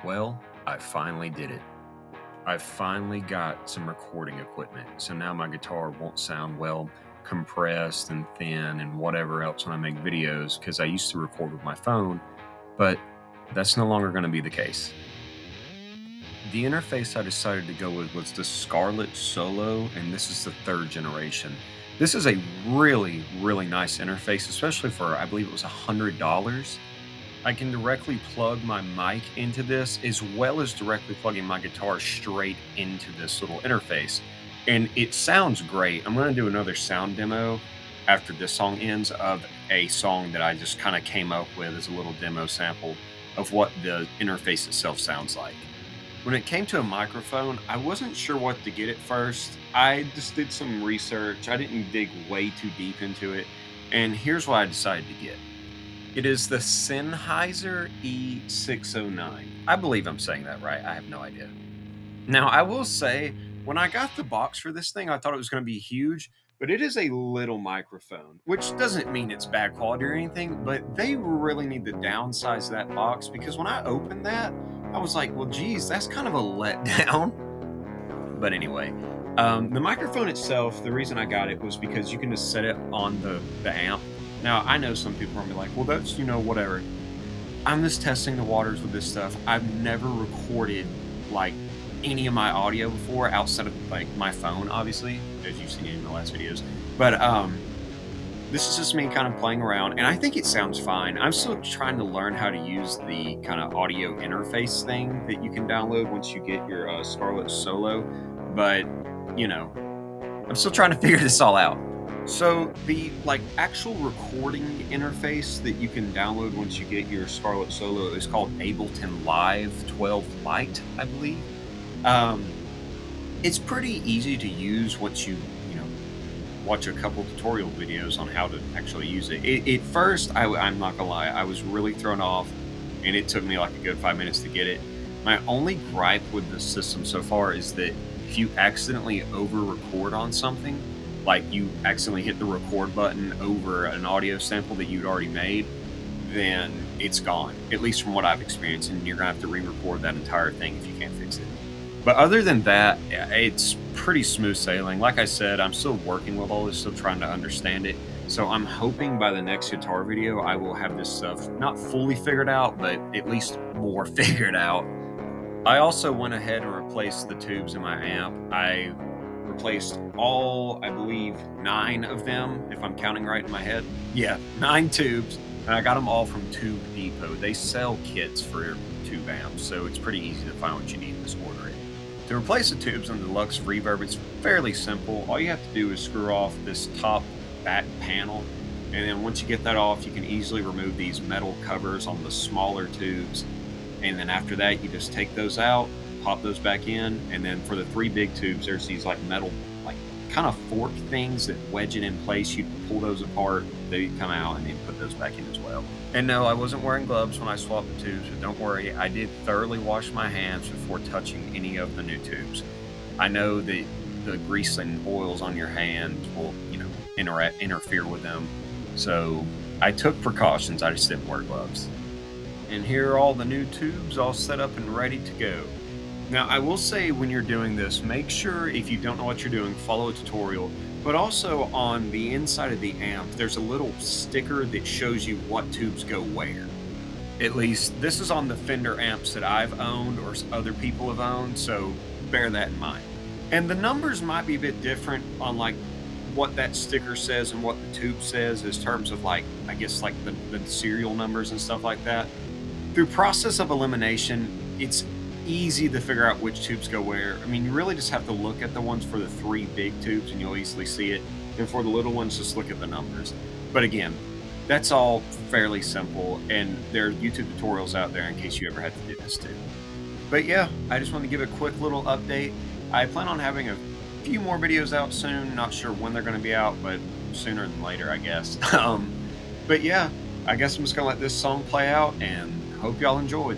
Well, I finally did it. I finally got some recording equipment, so now my guitar won't sound well compressed and thin and whatever else when I make videos because I used to record with my phone, but that's no longer going to be the case. The interface I decided to go with was the Scarlett Solo, and this is the third generation. This is a really, really nice interface, especially for, I believe it was $100. I can directly plug my mic into this as well as directly plugging my guitar straight into this little interface. And it sounds great. I'm going to do another sound demo after this song ends of a song that I just kind of came up with as a little demo sample of what the interface itself sounds like. When it came to a microphone, I wasn't sure what to get at first. I just did some research. I didn't dig way too deep into it. And here's what I decided to get. It is the Sennheiser E609. I believe I'm saying that right. I have no idea. Now, I will say, when I got the box for this thing, I thought it was going to be huge, but it is a little microphone, which doesn't mean it's bad quality or anything, but they really need to downsize that box because when I opened that, I was like, well, geez, that's kind of a letdown. But anyway, the microphone itself, the reason I got it was because you can just set it on the amp. Now, I know some people are gonna be like, well, that's, whatever. I'm just testing the waters with this stuff. I've never recorded like any of my audio before outside of like my phone, obviously, as you've seen in the last videos. But this is just me kind of playing around, and I think it sounds fine. I'm still trying to learn how to use the kind of audio interface thing that you can download once you get your Scarlett Solo, but I'm still trying to figure this all out. So the actual recording interface that you can download once you get your Scarlett Solo is called Ableton Live 12 Lite, I believe. It's pretty easy to use once you watch a couple tutorial videos on how to actually use it. At first, I'm not gonna lie, I was really thrown off, and it took me like a good 5 minutes to get it. My only gripe with the system so far is that if you accidentally over-record on something, like you accidentally hit the record button over an audio sample that you'd already made, then it's gone, at least from what I've experienced, and you're gonna have to re-record that entire thing if you can't fix it. But other than that, yeah, it's pretty smooth sailing. Like I said, I'm still working with all this, still trying to understand it. So I'm hoping by the next guitar video, I will have this stuff not fully figured out, but at least more figured out. I also went ahead and replaced the tubes in my amp. I replaced all, I believe, 9 of them, if I'm counting right in my head. Yeah, 9 tubes, and I got them all from Tube Depot. They sell kits for tube amps, so it's pretty easy to find what you need and just order it. To replace the tubes on the Deluxe Reverb, it's fairly simple. All you have to do is screw off this top back panel, and then once you get that off, you can easily remove these metal covers on the smaller tubes, and then after that, you just take those out, pop those back in, and then for the 3 big tubes, there's these metal kind of fork things that wedge it in place. You pull those apart, they come out, and then put those back in as well. And no, I wasn't wearing gloves when I swapped the tubes, but don't worry, I did thoroughly wash my hands before touching any of the new tubes. I know that the grease and oils on your hands will, interfere with them, so I took precautions. I just didn't wear gloves. And here are all the new tubes all set up and ready to go. Now, I will say when you're doing this, make sure if you don't know what you're doing, follow a tutorial, but also on the inside of the amp, there's a little sticker that shows you what tubes go where. At least this is on the Fender amps that I've owned or other people have owned, so bear that in mind. And the numbers might be a bit different on what that sticker says and what the tube says as terms of I guess the serial numbers and stuff like that. Through process of elimination, it's easy to figure out which tubes go where. I mean, you really just have to look at the ones for the 3 big tubes and you'll easily see it. And for the little ones, just look at the numbers. But again, that's all fairly simple, and there are YouTube tutorials out there in case you ever had to do this too. But yeah, I just want to give a quick little update. I plan on having a few more videos out soon. Not sure when they're going to be out, but sooner than later, I guess. But yeah, I guess I'm just going to let this song play out and hope y'all enjoyed.